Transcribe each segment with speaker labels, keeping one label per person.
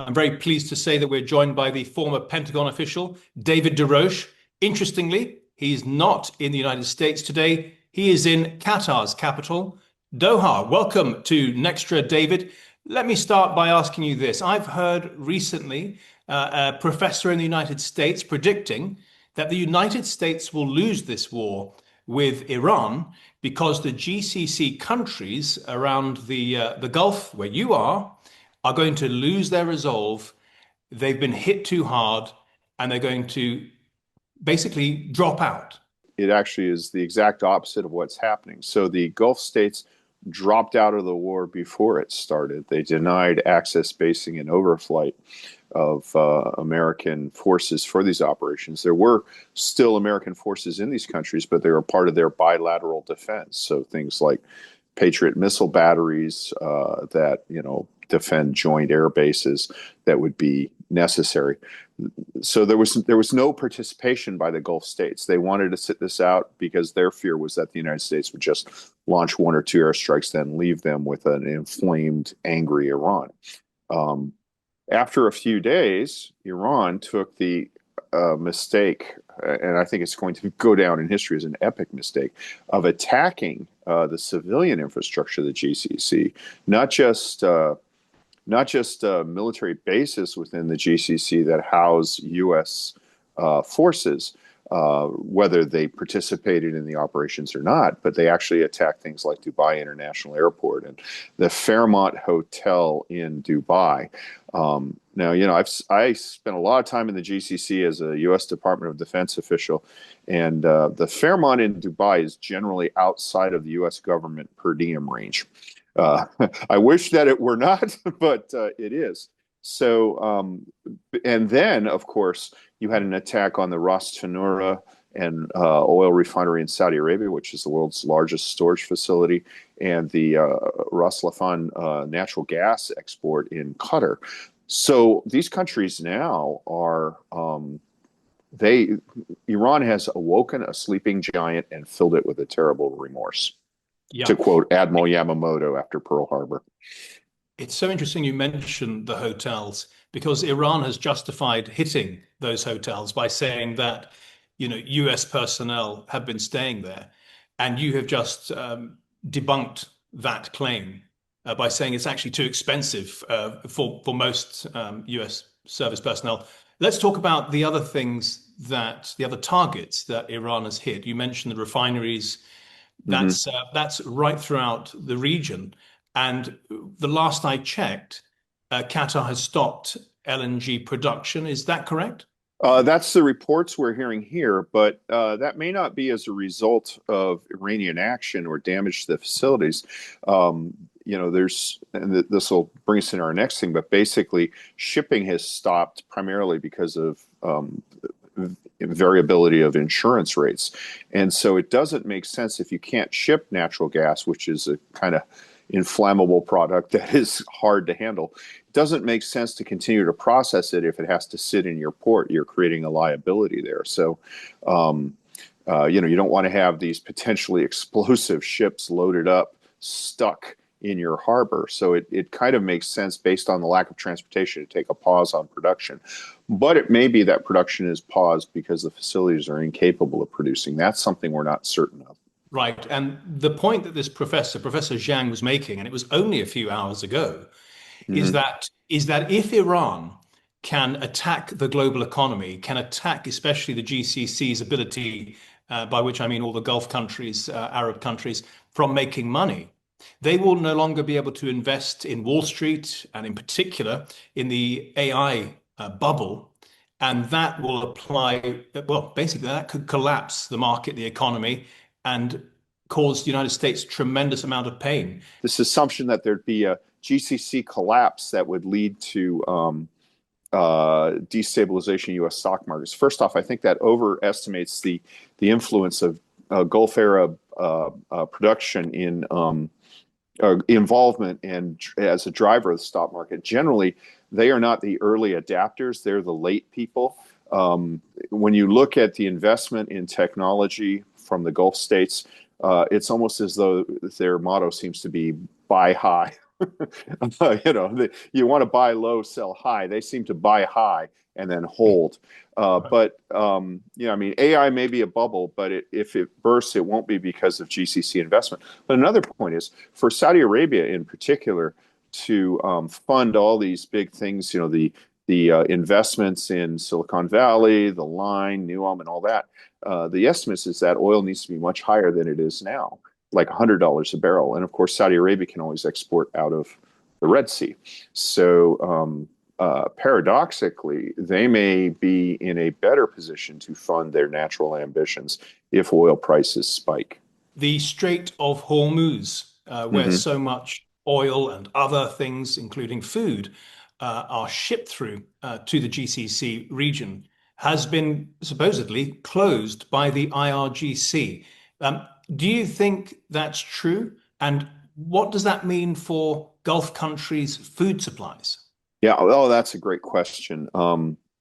Speaker 1: I'm very pleased to say that we're joined by the former Pentagon official, David Des Roches. Interestingly, he's not in the United States today. He is in Qatar's capital, Doha. Welcome to Nextra, David. Let me start by asking you this. I've heard recently a professor in the United States predicting that the United States will lose this war with Iran because the GCC countries around the Gulf, where you are going to lose their resolve. They've been hit too hard, and they're going to basically drop out.
Speaker 2: It actually is the exact opposite of what's happening. So the Gulf states dropped out of the war before it started. They denied access, basing, and overflight of American forces for these operations. There were still American forces in these countries, but they were part of their bilateral defense. So things like Patriot missile batteries that, defend joint air bases that would be necessary. So there was no participation by the Gulf states. They wanted to sit this out because their fear was that the United States would just launch one or two airstrikes, then leave them with an inflamed, angry Iran. After a few days, Iran took the mistake, and I think it's going to go down in history as an epic mistake, of attacking the civilian infrastructure of the GCC, not just military bases within the GCC that house U.S. Forces, whether they participated in the operations or not, but they actually attacked things like Dubai International Airport and the Fairmont Hotel in Dubai. Now, I spent a lot of time in the GCC as a U.S. Department of Defense official, and the Fairmont in Dubai is generally outside of the U.S. government per diem range. I wish that it were not, but it is. So, and then, of course, you had an attack on the Ras Tanura and oil refinery in Saudi Arabia, which is the world's largest storage facility, and the Ras Laffan natural gas export in Qatar. So these countries now are, Iran has awoken a sleeping giant and filled it with a terrible remorse.
Speaker 1: Yeah.
Speaker 2: To quote Admiral Yamamoto after Pearl Harbor.
Speaker 1: It's so interesting you mentioned the hotels, because Iran has justified hitting those hotels by saying that, US personnel have been staying there. And you have just debunked that claim by saying it's actually too expensive for most US service personnel. Let's talk about the other the other targets that Iran has hit. You mentioned the refineries. That's right throughout the region. And the last I checked, Qatar has stopped LNG production. Is that correct?
Speaker 2: That's the reports we're hearing here, but that may not be as a result of Iranian action or damage to the facilities. This will bring us into our next thing, but basically shipping has stopped primarily because of variability of insurance rates. And so it doesn't make sense if you can't ship natural gas, which is a kind of inflammable product that is hard to handle. It doesn't make sense to continue to process it if it has to sit in your port. You're creating a liability there. So, you don't want to have these potentially explosive ships loaded up, stuck in your harbor. So it kind of makes sense based on the lack of transportation to take a pause on production. But it may be that production is paused because the facilities are incapable of producing. That's something we're not certain of.
Speaker 1: Right. And the point that this Professor Zhang was making, and it was only a few hours ago, is that if Iran can attack the global economy, can attack especially the GCC's ability, by which I mean all the Gulf countries, Arab countries, from making money, they will no longer be able to invest in Wall Street and in particular in the AI bubble. And that will apply, well, basically that could collapse the market, the economy, and cause the United States tremendous amount of pain.
Speaker 2: This assumption that there'd be a GCC collapse that would lead to destabilization of U.S. stock markets. First off, I think that overestimates the influence of Gulf Arab production in involvement and as a driver of the stock market. Generally, they are not the early adapters. They're the late people. When you look at the investment in technology from the Gulf states, it's almost as though their motto seems to be buy high You want to buy low, sell high. They seem to buy high and then hold. I mean, AI may be a bubble, but if it bursts, it won't be because of GCC investment. But another point is for Saudi Arabia in particular to fund all these big things, the investments in Silicon Valley, the line, Nuam, and all that. The estimates is that oil needs to be much higher than it is now, like $100 a barrel. And of course, Saudi Arabia can always export out of the Red Sea. So paradoxically, they may be in a better position to fund their natural ambitions if oil prices spike.
Speaker 1: The Strait of Hormuz, where so much oil and other things, including food, are shipped through to the GCC region, has been supposedly closed by the IRGC. Do you think that's true? And what does that mean for Gulf countries' food supplies?
Speaker 2: Yeah, oh, that's a great question.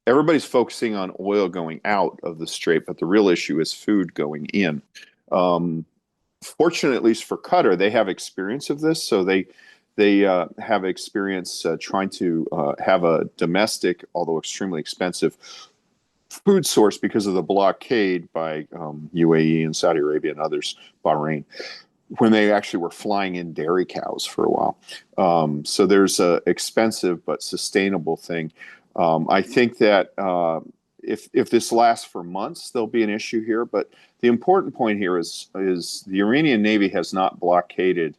Speaker 2: Everybody's focusing on oil going out of the strait, but the real issue is food going in. Fortunately, at least for Qatar, they have experience of this, so they have experience trying to have a domestic, although extremely expensive, food source because of the blockade by UAE and Saudi Arabia and others, Bahrain, when they actually were flying in dairy cows for a while. So there's a expensive but sustainable thing. I think that if this lasts for months, there'll be an issue here. But the important point here is the Iranian Navy has not blockaded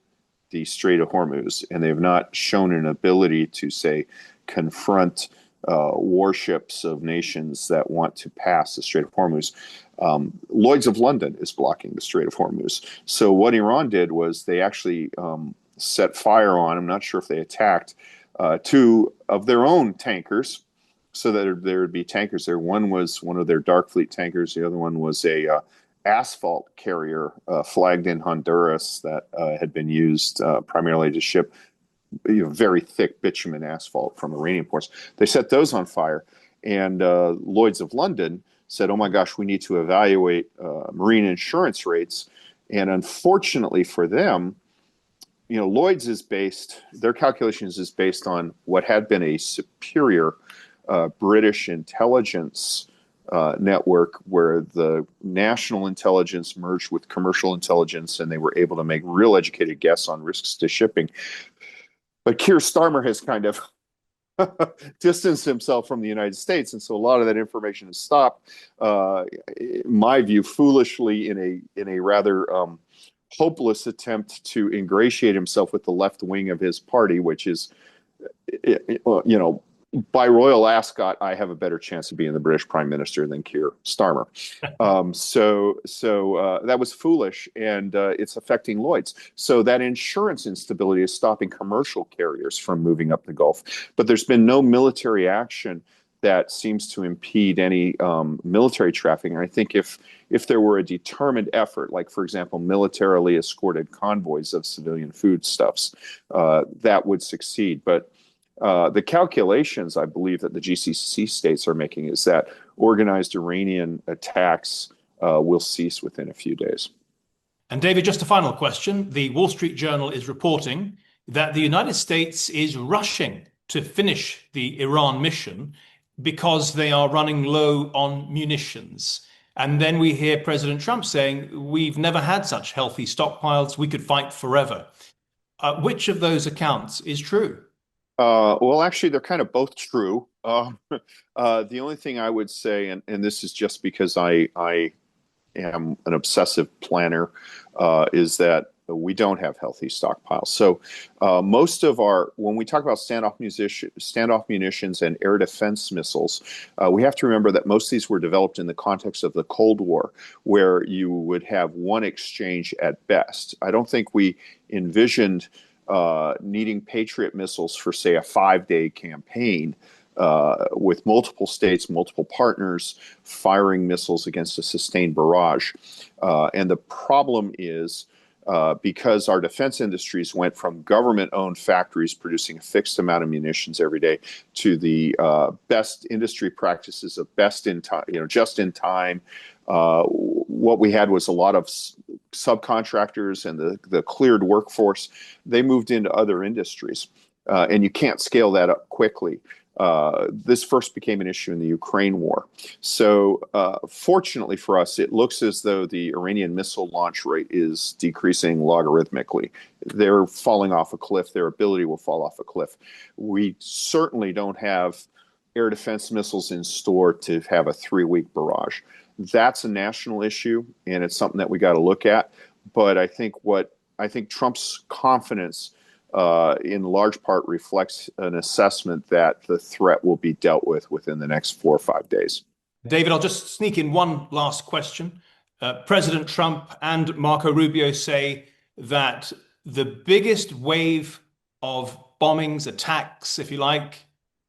Speaker 2: the Strait of Hormuz, and they have not shown an ability to, say, confront warships of nations that want to pass the Strait of Hormuz. Lloyd's of London is blocking the Strait of Hormuz. So what Iran did was they actually set fire on, I'm not sure if they attacked, two of their own tankers, so that there would be tankers there. One was one of their Dark Fleet tankers. The other one was a asphalt carrier flagged in Honduras that had been used primarily to ship very thick bitumen asphalt from Iranian ports. They set those on fire, and Lloyd's of London said, oh my gosh, we need to evaluate marine insurance rates. And unfortunately for them, Lloyd's their calculations is based on what had been a superior British intelligence network where the national intelligence merged with commercial intelligence, and they were able to make real educated guess on risks to shipping. But Keir Starmer has kind of distanced himself from the United States, and so a lot of that information has stopped. In my view, foolishly, in a rather hopeless attempt to ingratiate himself with the left wing of his party, which is, by royal ascot, I have a better chance of being the British Prime Minister than Keir Starmer. So that was foolish, and it's affecting Lloyd's. So that insurance instability is stopping commercial carriers from moving up the Gulf. But there's been no military action that seems to impede any military trafficking. I think if there were a determined effort, like, for example, militarily escorted convoys of civilian foodstuffs, that would succeed. But the calculations, I believe, that the GCC states are making is that organized Iranian attacks will cease within a few days.
Speaker 1: And David, just a final question. The Wall Street Journal is reporting that the United States is rushing to finish the Iran mission because they are running low on munitions. And then we hear President Trump saying, we've never had such healthy stockpiles, we could fight forever. Which of those accounts is true?
Speaker 2: Well, actually, they're kind of both true. The only thing I would say, and this is just because I am an obsessive planner, is that we don't have healthy stockpiles. So most of when we talk about standoff munitions and air defense missiles, we have to remember that most of these were developed in the context of the Cold War, where you would have one exchange at best. I don't think we envisioned needing Patriot missiles for, say, a 5-day campaign with multiple states, multiple partners firing missiles against a sustained barrage. And the problem is because our defense industries went from government-owned factories producing a fixed amount of munitions every day to the best industry practices of best in time, just in time, what we had was a lot of subcontractors, and the cleared workforce, they moved into other industries. And you can't scale that up quickly. This first became an issue in the Ukraine war. So fortunately for us, it looks as though the Iranian missile launch rate is decreasing logarithmically. They're falling off a cliff. Their ability will fall off a cliff. We certainly don't have air defense missiles in store to have a 3-week barrage. That's a national issue, and it's something that we got to look at. But I think Trump's confidence in large part reflects an assessment that the threat will be dealt with within the next 4 or 5 days.
Speaker 1: David, I'll just sneak in one last question. President Trump and Marco Rubio say that the biggest wave of bombings, attacks, if you like,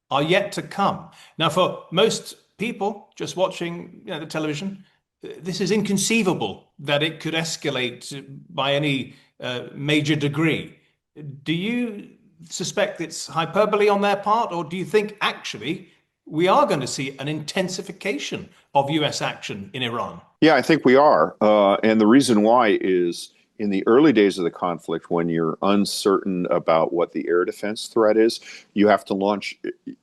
Speaker 1: are yet to come. Now, for most people just watching the television, this is inconceivable that it could escalate by any major degree. Do you suspect it's hyperbole on their part, or do you think actually we are going to see an intensification of US action in Iran?
Speaker 2: Yeah, I think we are. And the reason why is in the early days of the conflict, when you're uncertain about what the air defense threat is, you have to launch.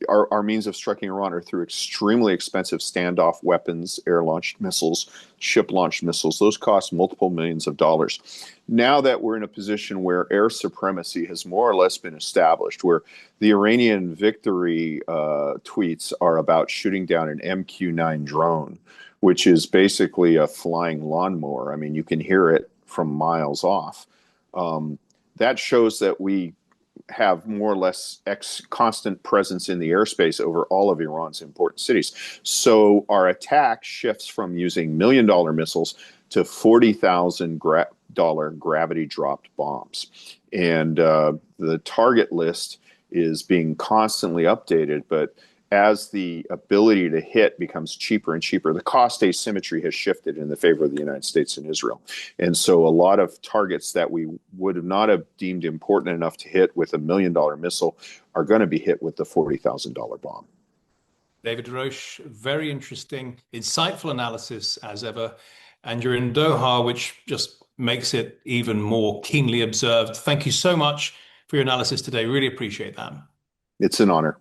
Speaker 2: Our means of striking Iran are through extremely expensive standoff weapons, air-launched missiles, ship-launched missiles. Those cost multiple millions of dollars. Now that we're in a position where air supremacy has more or less been established, where the Iranian victory tweets are about shooting down an MQ-9 drone, which is basically a flying lawnmower. I mean, you can hear it from miles off. That shows that we have more or less constant presence in the airspace over all of Iran's important cities. So our attack shifts from using $1 million missiles to $40,000 gravity-dropped bombs. And the target list is being constantly updated, but as the ability to hit becomes cheaper and cheaper, the cost asymmetry has shifted in the favor of the United States and Israel. And so a lot of targets that we would not have deemed important enough to hit with $1 million missile are going to be hit with the $40,000 bomb.
Speaker 1: David Des Roches, very interesting, insightful analysis as ever. And you're in Doha, which just makes it even more keenly observed. Thank you so much for your analysis today. Really appreciate that.
Speaker 2: It's an honor.